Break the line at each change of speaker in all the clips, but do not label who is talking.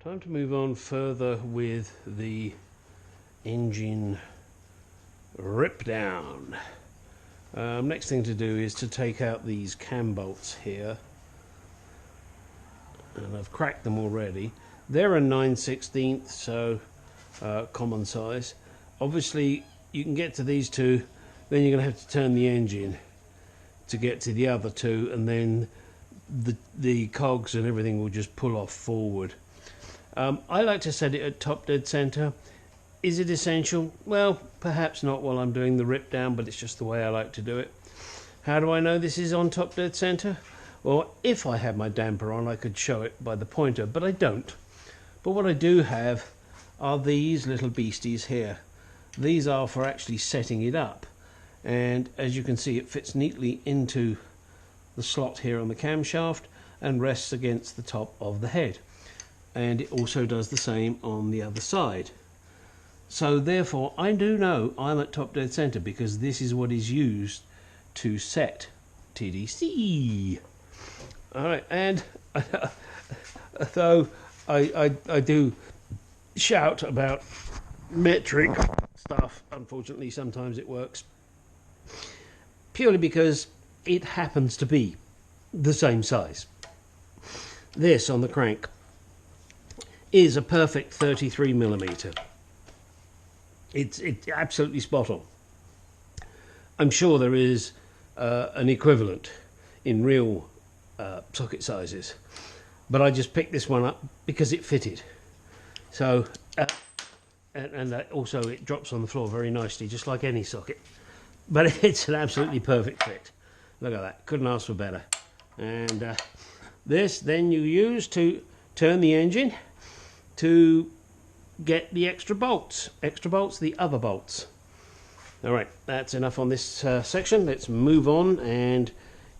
Time to move on further with the engine rip down. Next thing to do is to take out these cam bolts here, and I've cracked them already. They're a 9/16, so common size. Obviously you can get to these two, then you're going to have to turn the engine to get to the other two, and then the cogs and everything will just pull off forward. I like to set it at top dead center. Is it essential? Well, perhaps not while I'm doing the rip down, but it's just the way I like to do it. How do I know this is on top dead center? Well, if I had my damper on, I could show it by the pointer, but I don't. But what I do have are these little beasties here. These are for actually setting it up, and as you can see, it fits neatly into the slot here on the camshaft and rests against the top of the head, and it also does the same on the other side. So therefore I do know I'm at top dead center, because this is what is used to set TDC. Alright, and though I do shout about metric stuff, unfortunately sometimes it works, purely because it happens to be the same size. This on the crank is a perfect 33mm. It's absolutely spot on. I'm sure there is an equivalent in real socket sizes, but I just picked this one up because it fitted. So and also it drops on the floor very nicely, just like any socket, but it's an absolutely perfect fit. Look at that, couldn't ask for better. And this then you use to turn the engine to get the extra bolts, the other bolts. Alright, that's enough on this section. Let's move on and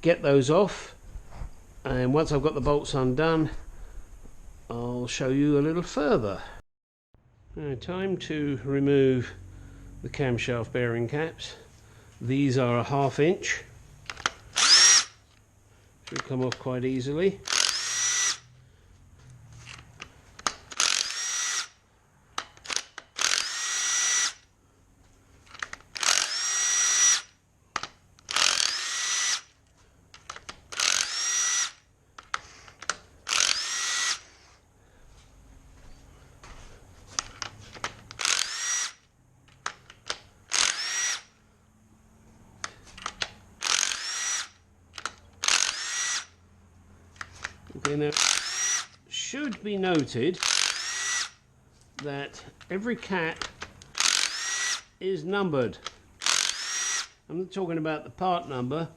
get those off, and once I've got the bolts undone, I'll show you a little further. Time to remove the camshaft bearing caps. These are a 1/2 inch. Should come off quite easily. Okay, now should be noted that every cap is numbered. I'm not talking about the part number.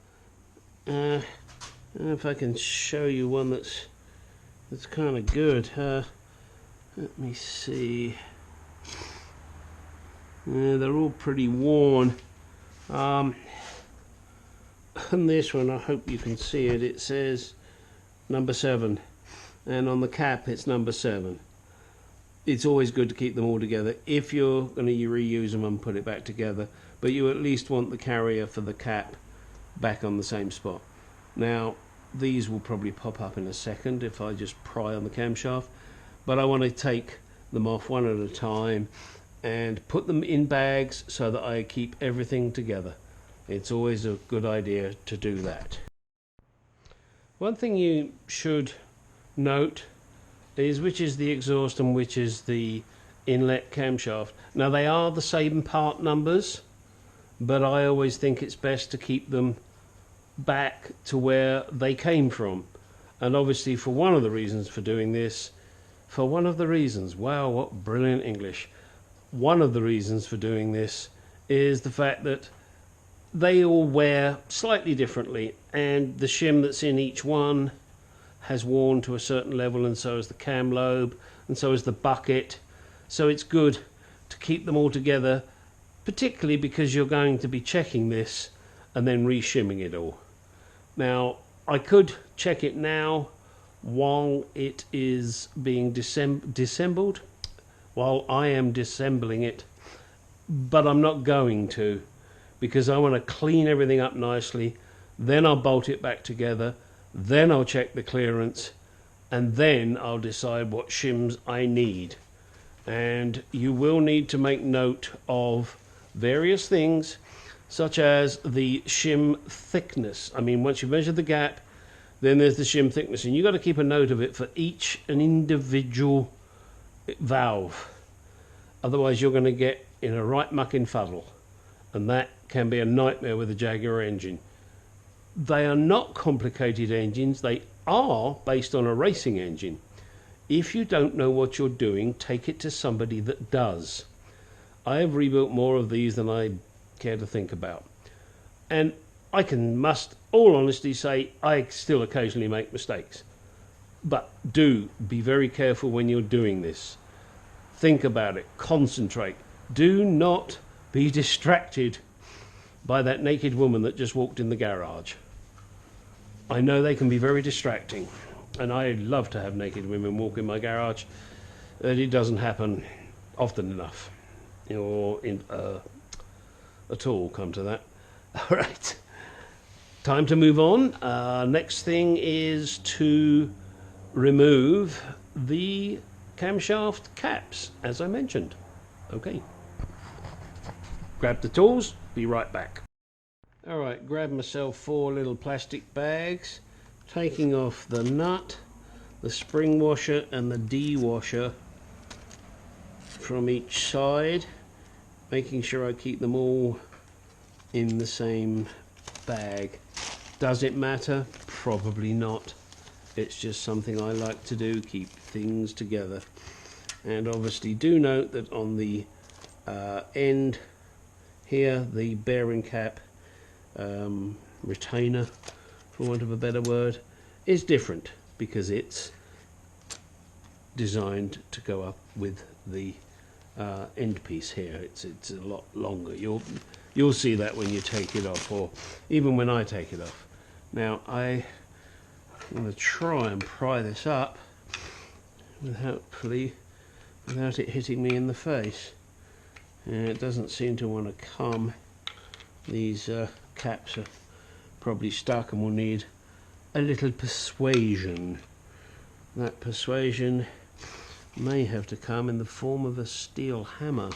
I don't know if I can show you one that's kind of good. Let me see. They're all pretty worn. On this one, I hope you can see it. It says number 7, and on the cap it's number 7. It's always good to keep them all together if you're going to reuse them and put it back together, but you at least want the carrier for the cap back on the same spot. Now these will probably pop up in a second if I just pry on the camshaft, but I want to take them off one at a time and put them in bags so that I keep everything together. It's always a good idea to do that. One thing you should note is which is the exhaust and which is the inlet camshaft. Now they are the same part numbers, but I always think it's best to keep them back to where they came from. And obviously for one of the reasons for doing this, wow, what brilliant English. One of the reasons for doing this is the fact that they all wear slightly differently, and the shim that's in each one has worn to a certain level, and so has the cam lobe, and so is the bucket. So it's good to keep them all together, particularly because you're going to be checking this and then re-shimming it all. Now I could check it now while it is being disassembled, while I am disassembling it, but I'm not going to, because I want to clean everything up nicely, then I'll bolt it back together, then I'll check the clearance, and then I'll decide what shims I need. And you will need to make note of various things, such as the shim thickness. I mean, once you measure the gap, then there's the shim thickness, and you've got to keep a note of it for each an individual valve. Otherwise you're going to get in a right mucking fuddle, and that can be a nightmare with a Jaguar engine. They are not complicated engines, they are based on a racing engine. If you don't know what you're doing, take it to somebody that does. I have rebuilt more of these than I care to think about, and I must all honesty say I still occasionally make mistakes, but do be very careful when you're doing this. Think about it, concentrate. Do not be distracted by that naked woman that just walked in the garage. I know they can be very distracting, and I love to have naked women walk in my garage, but it doesn't happen often enough, or at all, come to that. All right, time to move on. Next thing is to remove the camshaft caps, as I mentioned. Okay, grab the tools, be right back. All right, grab myself 4 little plastic bags, taking off the nut, the spring washer and the D washer from each side, making sure I keep them all in the same bag. Does it matter? Probably not. It's just something I like to do, keep things together. And obviously do note that on the end here, the bearing cap retainer, for want of a better word, is different because it's designed to go up with the end piece here. It's a lot longer. You'll see that when you take it off, or even when I take it off. Now I'm going to try and pry this up without it hitting me in the face. And it doesn't seem to want to come. These caps are probably stuck and will need a little persuasion. That persuasion may have to come in the form of a steel hammer,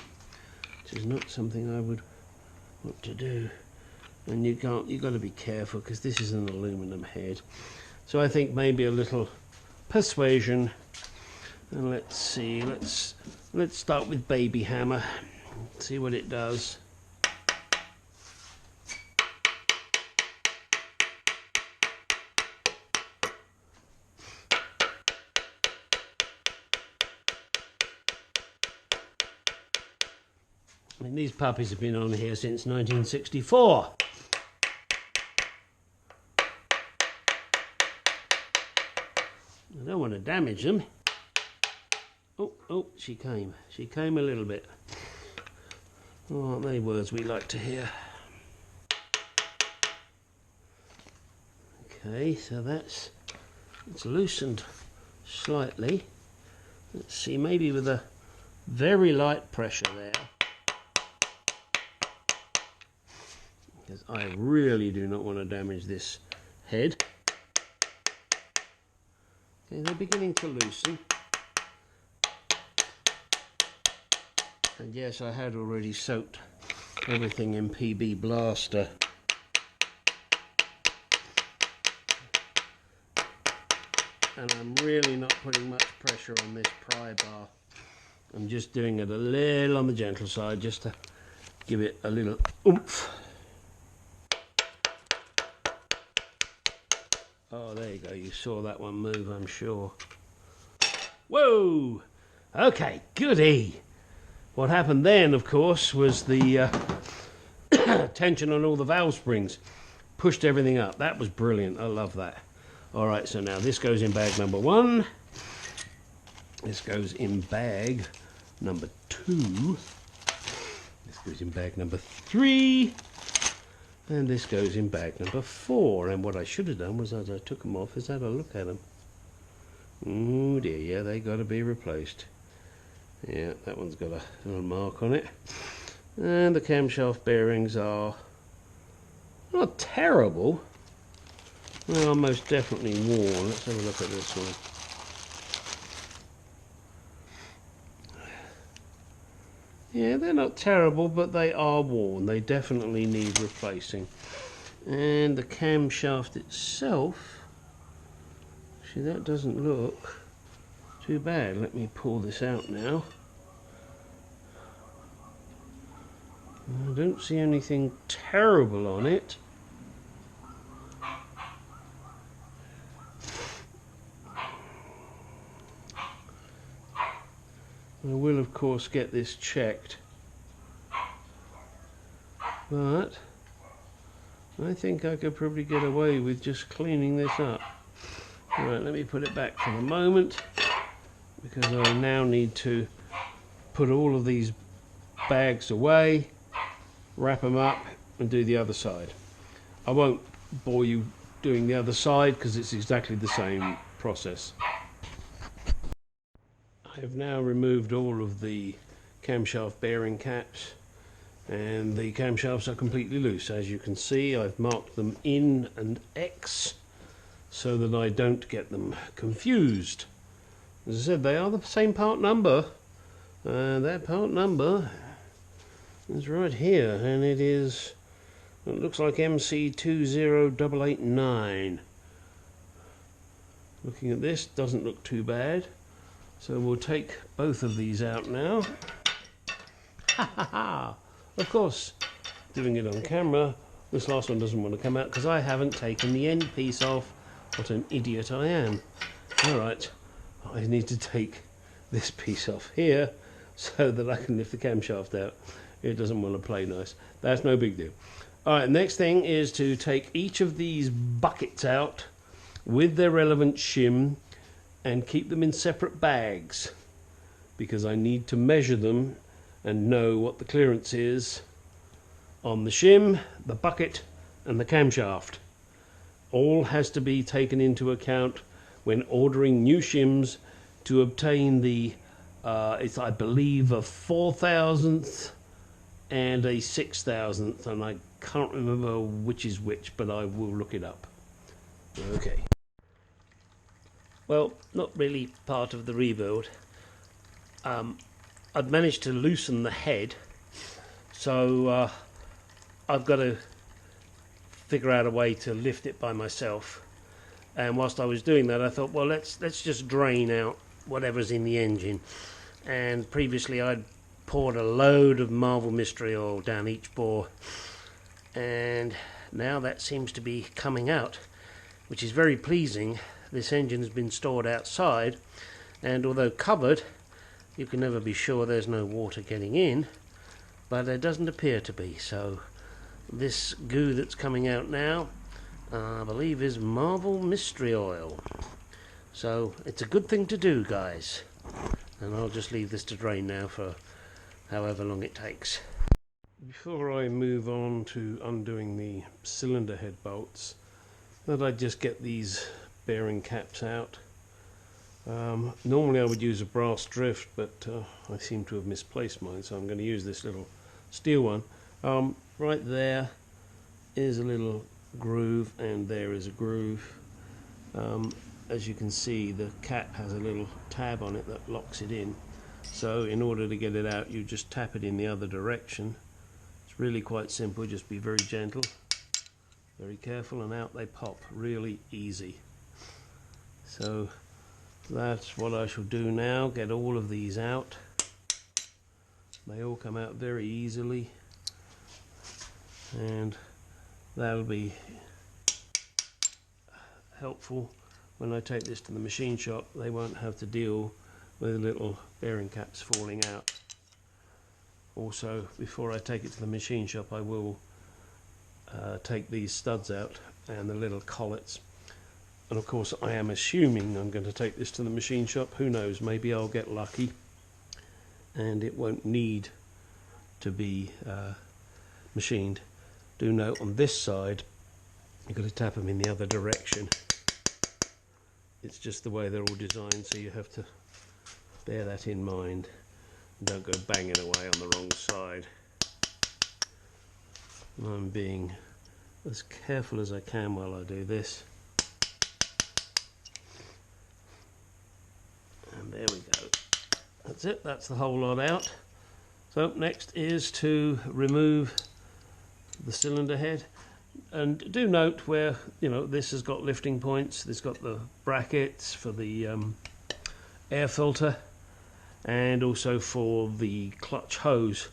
which is not something I would want to do. And you've got to be careful because this is an aluminum head. So I think maybe a little persuasion. And let's see, let's start with baby hammer, see what it does. I mean, these puppies have been on here since 1964. I don't want to damage them. Oh, she came a little bit. Oh, aren't they words we like to hear? Okay, so it's loosened slightly. Let's see, maybe with a very light pressure there, because I really do not want to damage this head. Okay, they're beginning to loosen. And yes, I had already soaked everything in PB Blaster. And I'm really not putting much pressure on this pry bar. I'm just doing it a little on the gentle side, just to give it a little oomph. Oh, there you go, you saw that one move, I'm sure. Whoa! Okay, goody! What happened then, of course, was the tension on all the valve springs pushed everything up. That was brilliant. I love that. All right, so now this goes in bag number 1. This goes in bag number 2. This goes in bag number 3. And this goes in bag number 4. And what I should have done was, as I took them off, is have a look at them. Oh dear, yeah, they got to be replaced. Yeah, that one's got a little mark on it. And the camshaft bearings are not terrible. Well, most definitely worn. Let's have a look at this one. Yeah, they're not terrible, but they are worn. They definitely need replacing. And the camshaft itself, actually that doesn't look too bad. Let me pull this out now. I don't see anything terrible on it. I will of course get this checked, but I think I could probably get away with just cleaning this up. Alright, let me put it back for the moment, because I now need to put all of these bags away, wrap them up and do the other side. I won't bore you doing the other side because it's exactly the same process. I have now removed all of the camshaft bearing caps, and the camshafts are completely loose. As you can see, I've marked them in and X so that I don't get them confused. As I said, they are the same part number. That part number is right here, and it looks like MC20889. Looking at this, doesn't look too bad. So we'll take both of these out now. Ha ha ha! Of course, doing it on camera, this last one doesn't want to come out because I haven't taken the end piece off. What an idiot I am. Alright, I need to take this piece off here so that I can lift the camshaft out. It doesn't want to play nice. That's no big deal. Alright, next thing is to take each of these buckets out with their relevant shim and keep them in separate bags, because I need to measure them and know what the clearance is on the shim, the bucket and the camshaft. All has to be taken into account when ordering new shims to obtain the it's, I believe, a 4,000th and a 6,000th, and I can't remember which is which, but I will look it up. Okay. Well, not really part of the rebuild. I've managed to loosen the head, so I've got to figure out a way to lift it by myself. And whilst I was doing that, I thought, well, let's just drain out whatever's in the engine. And previously I'd poured a load of Marvel Mystery Oil down each bore, and now that seems to be coming out, which is very pleasing. This engine has been stored outside, and although covered, you can never be sure there's no water getting in, but there doesn't appear to be. So this goo that's coming out now, I believe, is Marvel Mystery Oil. So it's a good thing to do, guys. And I'll just leave this to drain now for however long it takes. Before I move on to undoing the cylinder head bolts, that I just get these bearing caps out. Normally I would use a brass drift, but I seem to have misplaced mine, so I'm going to use this little steel one. Right there is a little groove, and there is a groove. As you can see, the cap has a little tab on it that locks it in, so in order to get it out you just tap it in the other direction. It's really quite simple, just be very gentle, very careful, and out they pop, really easy. So that's what I shall do now, get all of these out. They all come out very easily, and that'll be helpful when I take this to the machine shop. They won't have to deal with little bearing caps falling out. Also, before I take it to the machine shop, I will take these studs out and the little collets. And of course, I am assuming I'm going to take this to the machine shop. Who knows, maybe I'll get lucky and it won't need to be machined. Do note on this side, you've got to tap them in the other direction. It's just the way they're all designed, so you have to bear that in mind. Don't go banging away on the wrong side. I'm being as careful as I can while I do this. And there we go. That's it, that's the whole lot out. So next is to remove the cylinder head, and do note where, you know, this has got lifting points. This got the brackets for the air filter and also for the clutch hose.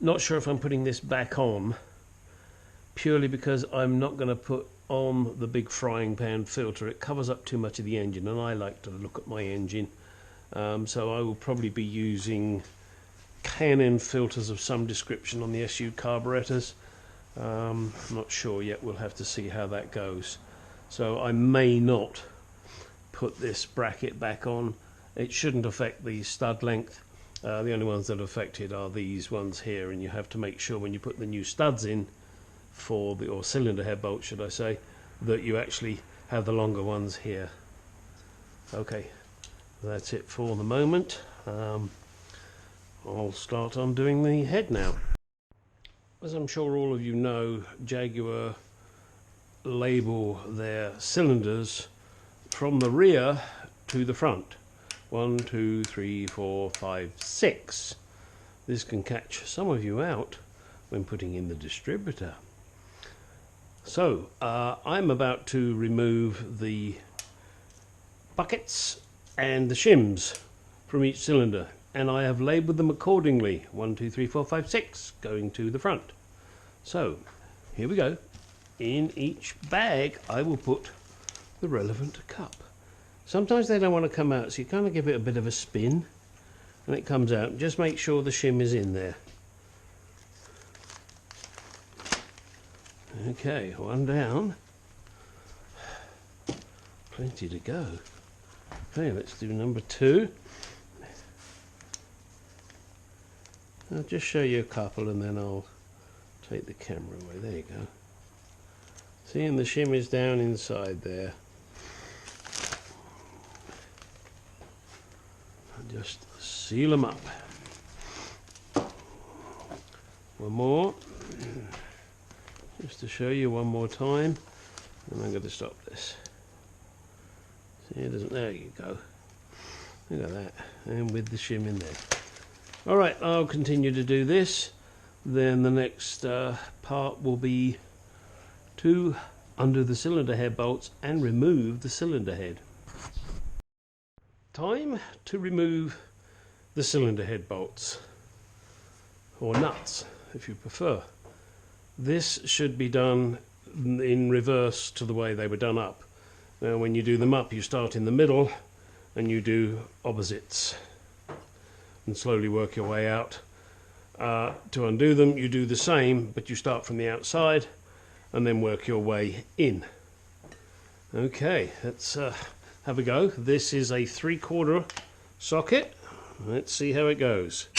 Not sure if I'm putting this back on, purely because I'm not going to put on the big frying pan filter. It covers up too much of the engine, and I like to look at my engine. So I will probably be using K&N filters of some description on the SU carburetors. Not sure yet, we'll have to see how that goes. So I may not put this bracket back on. It shouldn't affect the stud length. The only ones that are affected are these ones here, and you have to make sure when you put the new studs in for the, or cylinder head bolts should I say, that you actually have the longer ones here. Okay, that's it for the moment. I'll start on doing the head now. As I'm sure all of you know, Jaguar label their cylinders from the rear to the front. 1, 2, 3, 4, 5, 6. This can catch some of you out when putting in the distributor. So I'm about to remove the buckets and the shims from each cylinder, and I have labelled them accordingly. 1, 2, 3, 4, 5, 6 going to the front. So here we go. In each bag I will put the relevant cup. Sometimes they don't want to come out, so you kind of give it a bit of a spin and it comes out. Just make sure the shim is in there. Okay, one down. Plenty to go. Okay, let's do number 2. I'll just show you a couple and then I'll take the camera away. There you go. See, and the shim is down inside there. I'll just seal them up. One more. Just to show you one more time. And I'm going to stop this. See, it doesn't. There you go. Look at that. And with the shim in there. Alright, I'll continue to do this. Then the next part will be to undo the cylinder head bolts and remove the cylinder head. Time to remove the cylinder head bolts, or nuts if you prefer. This should be done in reverse to the way they were done up. Now when you do them up, you start in the middle and you do opposites and slowly work your way out. To undo them, you do the same, but you start from the outside and then work your way in. Okay, let's have a go. This is a 3/4 socket. Let's see how it goes.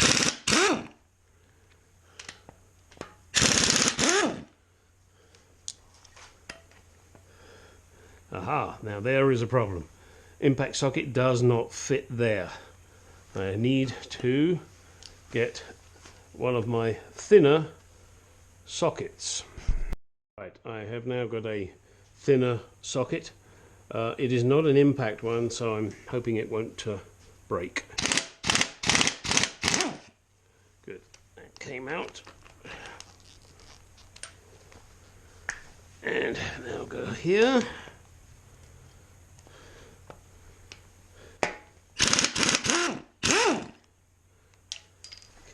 Aha, now there is a problem. Impact socket does not fit there. I need to get one of my thinner sockets. Right, I have now got a thinner socket. It is not an impact one, so I'm hoping it won't break. Good, that came out. And now I'll go here.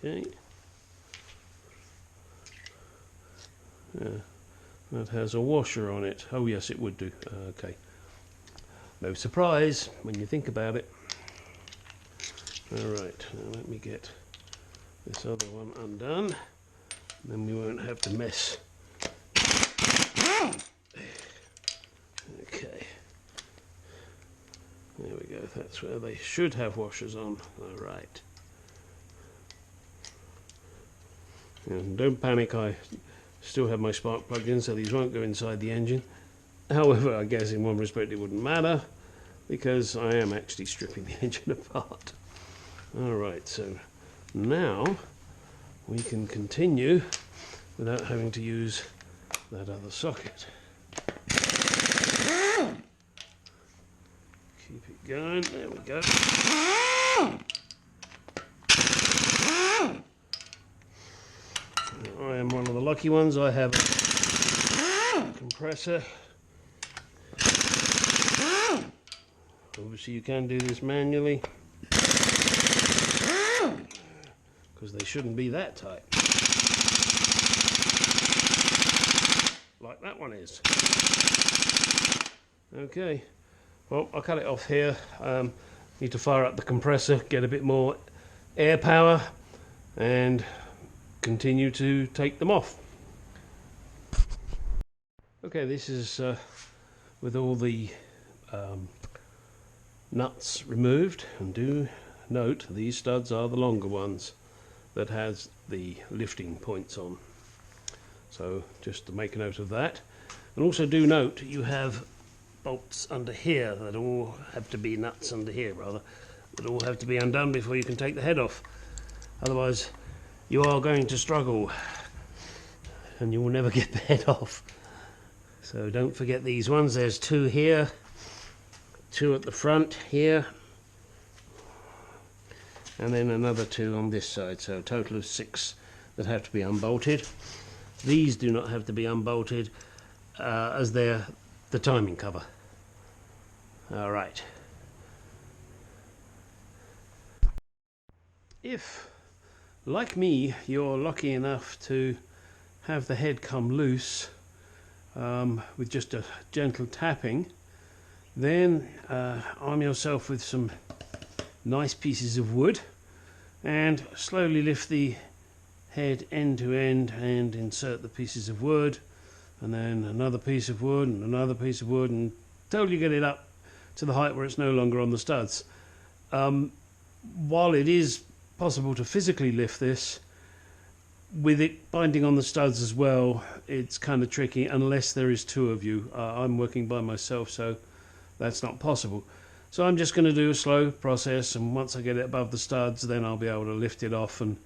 Okay. That has a washer on it. Oh yes, it would do. Okay. No surprise when you think about it. Alright, now let me get this other one undone. Then we won't have to mess. Okay. There we go. That's where they should have washers on. Alright. And don't panic, I still have my spark plugged in, so these won't go inside the engine. However, I guess in one respect it wouldn't matter, because I am actually stripping the engine apart. Alright, so now we can continue without having to use that other socket. Keep it going, there we go. lucky ones, I have a compressor. Obviously you can do this manually, because they shouldn't be that tight, like that one is. Okay, well, I'll cut it off here. Need to fire up the compressor, get a bit more air power, and continue to take them off. Okay, this is with all the nuts removed, and do note these studs are the longer ones that has the lifting points on, so just to make a note of that. And also do note you have bolts under here that all have to be, nuts under here rather, that all have to be undone before you can take the head off. Otherwise you are going to struggle and you will never get the head off. So don't forget these ones. There's two here, two at the front here, and then another two on this side, so a total of 6 that have to be unbolted. These do not have to be unbolted as they're the timing cover. Alright. If, like me, you're lucky enough to have the head come loose with just a gentle tapping, then arm yourself with some nice pieces of wood and slowly lift the head end to end and insert the pieces of wood, and then another piece of wood and another piece of wood until you get it up to the height where it's no longer on the studs. While it is possible to physically lift this, with it binding on the studs as well, it's kind of tricky unless there is 2 of you. I'm working by myself, so that's not possible. So I'm just going to do a slow process, and once I get it above the studs, then I'll be able to lift it off and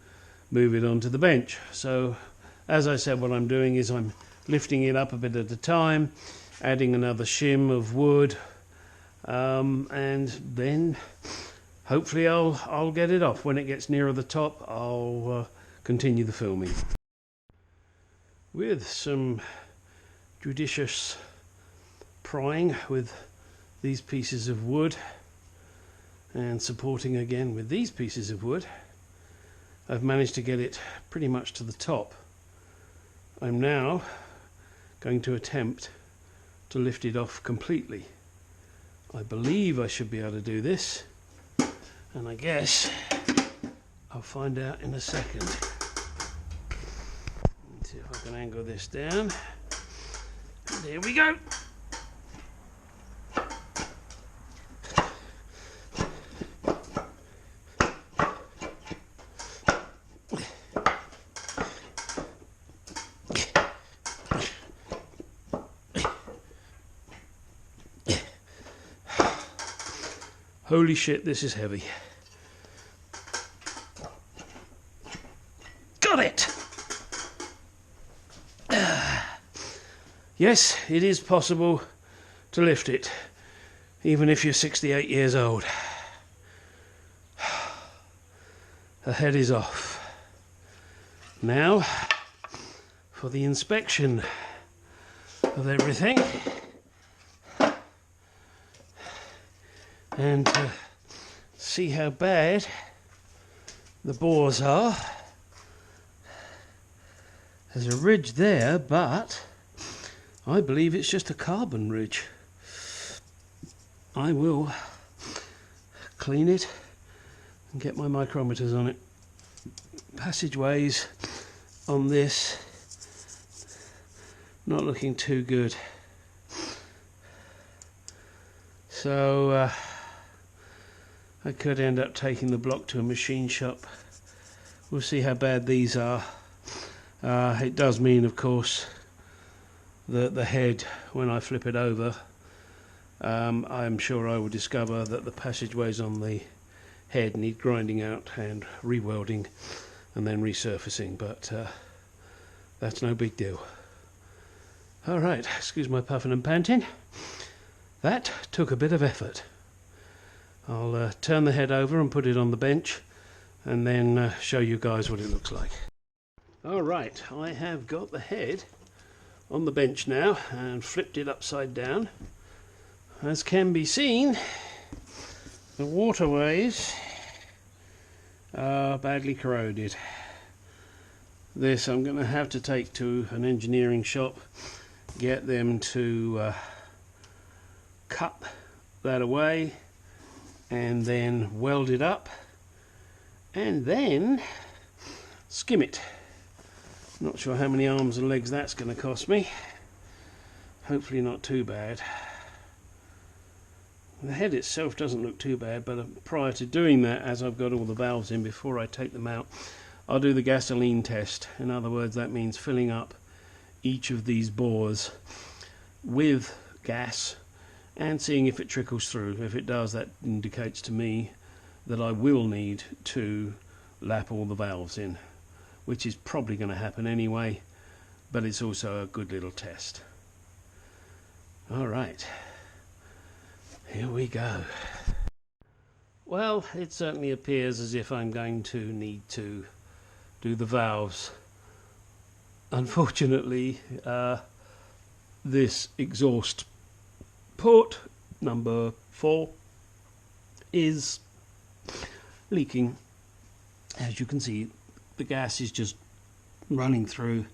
move it onto the bench. So as I said, what I'm doing is I'm lifting it up a bit at a time, adding another shim of wood, and then hopefully I'll get it off. When it gets nearer the top, I'll continue the filming. With some judicious prying with these pieces of wood and supporting again with these pieces of wood, I've managed to get it pretty much to the top. I'm now going to attempt to lift it off completely. I believe I should be able to do this, and I guess I'll find out in a second. Let's see if I can angle this down. And here we go. Holy shit, this is heavy. Got it! Yes, it is possible to lift it, even if you're 68 years old. The head is off. Now, for the inspection of everything, and see how bad the bores are. There's a ridge there, but I believe it's just a carbon ridge. I will clean it and get my micrometers on it. Passageways on this not looking too good. So I could end up taking the block to a machine shop. We'll see how bad these are. It does mean, of course, that the head, when I flip it over, I'm sure I will discover that the passageways on the head need grinding out and re-welding and then resurfacing, but that's no big deal. Alright, excuse my puffing and panting. That took a bit of effort. I'll turn the head over and put it on the bench, and then show you guys what it looks like. Alright, I have got the head on the bench now and flipped it upside down. As can be seen, the waterways are badly corroded. This I'm going to have to take to an engineering shop, get them to cut that away and then weld it up and then skim it. Not sure how many arms and legs that's going to cost me. Hopefully not too bad. The head itself doesn't look too bad, but prior to doing that, as I've got all the valves in before I take them out, I'll do the gasoline test. In other words, that means filling up each of these bores with gas and seeing if it trickles through. If it does, that indicates to me that I will need to lap all the valves in, which is probably going to happen anyway, but it's also a good little test. Alright, here we go. Well, it certainly appears as if I'm going to need to do the valves. Unfortunately, this exhaust port number 4 is leaking. As you can see, the gas is just running through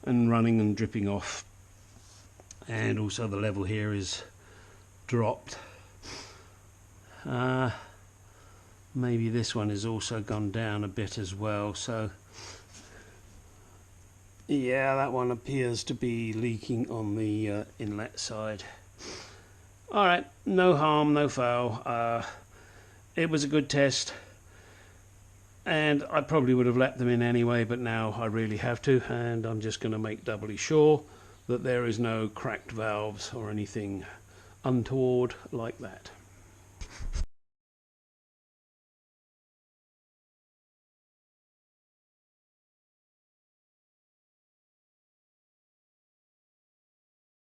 and running and dripping off, and also the level here is dropped. Maybe this one has also gone down a bit as well, so yeah, that one appears to be leaking on the inlet side. Alright, no harm, no foul. It was a good test, and I probably would have let them in anyway, but now I really have to, and I'm just going to make doubly sure that there is no cracked valves or anything untoward like that.